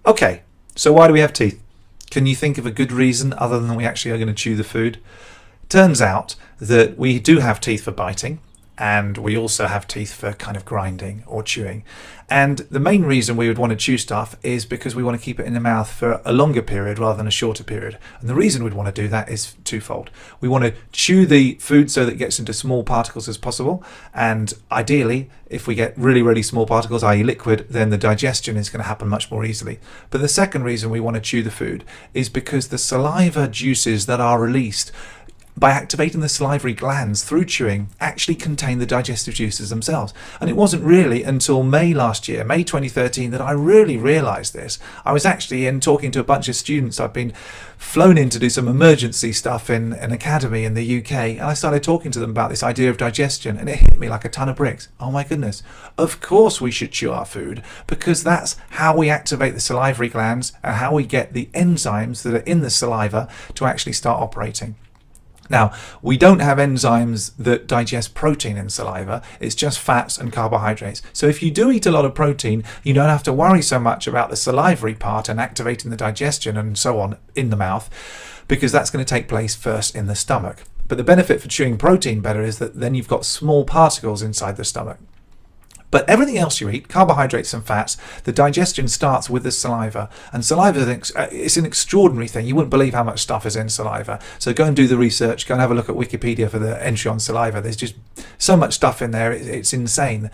Okay, so why do we have teeth? Can you think of a good reason other than we actually are going to chew the food? Turns out that we do have teeth for biting, and we also have teeth for kind of grinding or chewing. And the main reason we would want to chew stuff is because we want to keep it in the mouth for a longer period rather than a shorter period. And the reason we'd want to do that is twofold. We want to chew the food so that it gets into small particles as possible. And ideally, if we get really, really small particles, i.e. liquid, then the digestion is going to happen much more easily. But the second reason we want to chew the food is because the saliva juices that are released by activating the salivary glands through chewing actually contain the digestive juices themselves. And it wasn't really until May last year, May 2013, that I really realised this. I was actually in talking to a bunch of students. I've been flown in to do some emergency stuff in an academy in the UK, and I started talking to them about this idea of digestion, and it hit me like a ton of bricks. Oh my goodness, of course we should chew our food, because that's how we activate the salivary glands and how we get the enzymes that are in the saliva to actually start operating. Now, we don't have enzymes that digest protein in saliva, it's just fats and carbohydrates. So if you do eat a lot of protein, you don't have to worry so much about the salivary part and activating the digestion and so on in the mouth, because that's going to take place first in the stomach. But the benefit for chewing protein better is that then you've got small particles inside the stomach. But everything else you eat, carbohydrates and fats, the digestion starts with the saliva. And saliva, it's an extraordinary thing. You wouldn't believe how much stuff is in saliva. So go and do the research. Go and have a look at Wikipedia for the entry on saliva. There's just so much stuff in there. It's insane.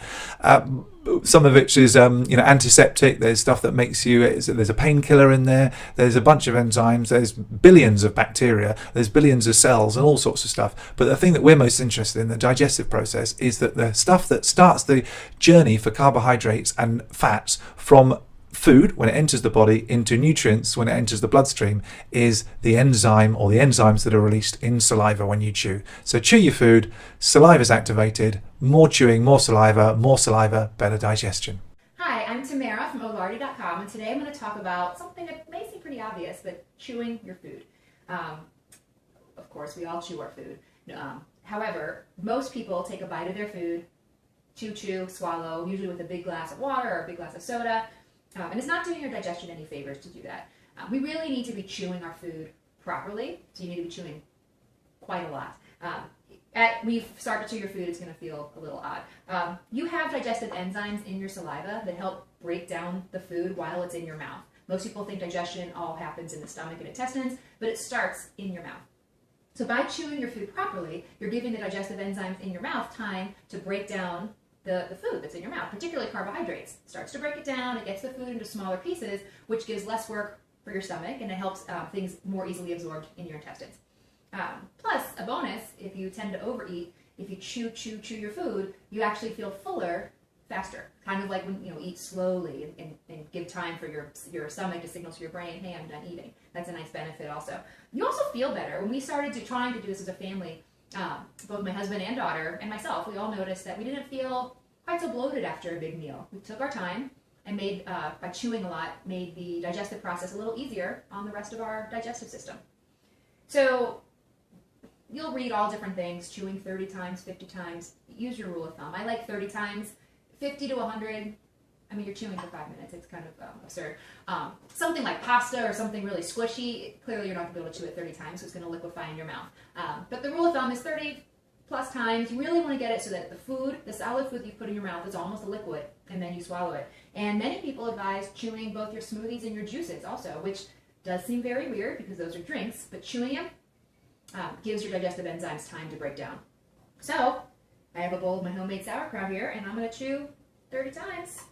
Some of it is antiseptic. There's stuff that makes you, there's a painkiller in there. There's a bunch of enzymes. There's billions of bacteria. There's billions of cells and all sorts of stuff. But the thing that we're most interested in, the digestive process, is that the stuff that starts the journey for carbohydrates and fats from food when it enters the body into nutrients when it enters the bloodstream is the enzyme or the enzymes that are released in saliva when you chew. So chew your food, saliva is activated, more chewing, more saliva, better digestion. Hi, I'm Tamara from Olardi.com, and today I'm going to talk about something that may seem pretty obvious, but chewing your food. Of course, we all chew our food. However, most people take a bite of their food, chew, swallow, usually with a big glass of water or a big glass of soda. And it's not doing your digestion any favors to do that. We really need to be chewing our food properly, so you need to be chewing quite a lot. When you start to chew your food, it's going to feel a little odd. You have digestive enzymes in your saliva that help break down the food while it's in your mouth. Most people think digestion all happens in the stomach and intestines, but it starts in your mouth. So by chewing your food properly, you're giving the digestive enzymes in your mouth time to break down the food that's in your mouth, particularly carbohydrates. It starts to break it down, it gets the food into smaller pieces, which gives less work for your stomach, and it helps things more easily absorbed in your intestines. Plus, a bonus, if you tend to overeat, if you chew your food, you actually feel fuller faster. Kind of like when you eat slowly and give time for your stomach to signal to your brain, hey, I'm done eating. That's a nice benefit also. You also feel better. When we started trying to do this as a family, both my husband and daughter and myself, we all noticed that we didn't feel quite so bloated after a big meal. We took our time and made, by chewing a lot, made the digestive process a little easier on the rest of our digestive system. So you'll read all different things, chewing 30 times, 50 times. Use your rule of thumb. I like 30 times, 50 to 100. I mean, you're chewing for 5 minutes. It's kind of absurd. Something like pasta or something really squishy, clearly you're not going to be able to chew it 30 times, so it's going to liquefy in your mouth. But the rule of thumb is 30 plus times. You really want to get it so that the solid food you put in your mouth is almost a liquid, and then you swallow it. And many people advise chewing both your smoothies and your juices also, which does seem very weird because those are drinks, but chewing them gives your digestive enzymes time to break down. So I have a bowl of my homemade sauerkraut here, and I'm going to chew 30 times.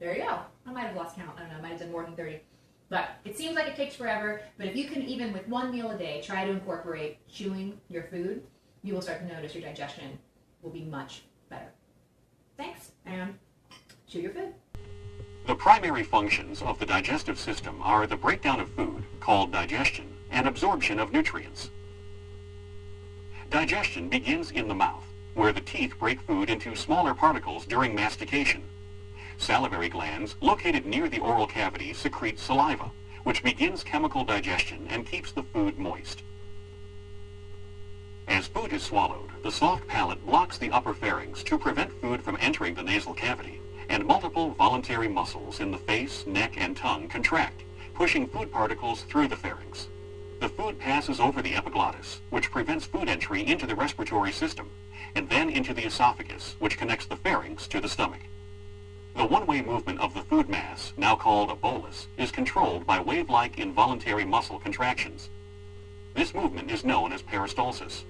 There you go. I might have lost count. I don't know. I might have done more than 30. But it seems like it takes forever. But if you can, even with one meal a day, try to incorporate chewing your food, you will start to notice your digestion will be much better. Thanks, and chew your food. The primary functions of the digestive system are the breakdown of food, called digestion, and absorption of nutrients. Digestion begins in the mouth, where the teeth break food into smaller particles during mastication. Salivary glands located near the oral cavity secrete saliva, which begins chemical digestion and keeps the food moist. As food is swallowed, the soft palate blocks the upper pharynx to prevent food from entering the nasal cavity, and multiple voluntary muscles in the face, neck, and tongue contract, pushing food particles through the pharynx. The food passes over the epiglottis, which prevents food entry into the respiratory system, and then into the esophagus, which connects the pharynx to the stomach. The one-way movement of the food mass, now called a bolus, is controlled by wave-like involuntary muscle contractions. This movement is known as peristalsis.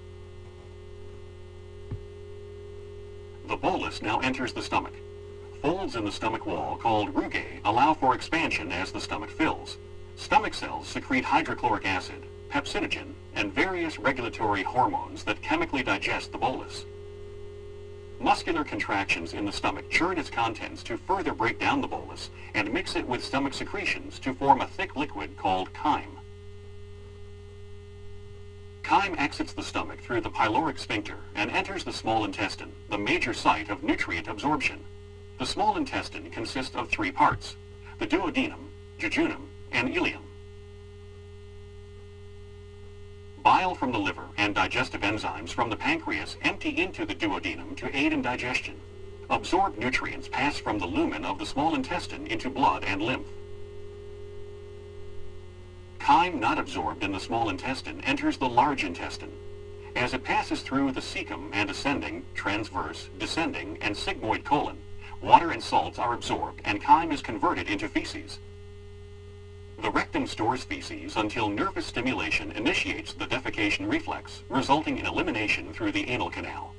The bolus now enters the stomach. Folds in the stomach wall, called rugae, allow for expansion as the stomach fills. Stomach cells secrete hydrochloric acid, pepsinogen, and various regulatory hormones that chemically digest the bolus. Muscular contractions in the stomach churn its contents to further break down the bolus and mix it with stomach secretions to form a thick liquid called chyme. Chyme exits the stomach through the pyloric sphincter and enters the small intestine, the major site of nutrient absorption. The small intestine consists of 3 parts: the duodenum, jejunum, and ileum. Bile from the liver and digestive enzymes from the pancreas empty into the duodenum to aid in digestion. Absorbed nutrients pass from the lumen of the small intestine into blood and lymph. Chyme not absorbed in the small intestine enters the large intestine. As it passes through the cecum and ascending, transverse, descending, and sigmoid colon, water and salts are absorbed and chyme is converted into feces. The rectum stores feces until nervous stimulation initiates the defecation reflex, resulting in elimination through the anal canal.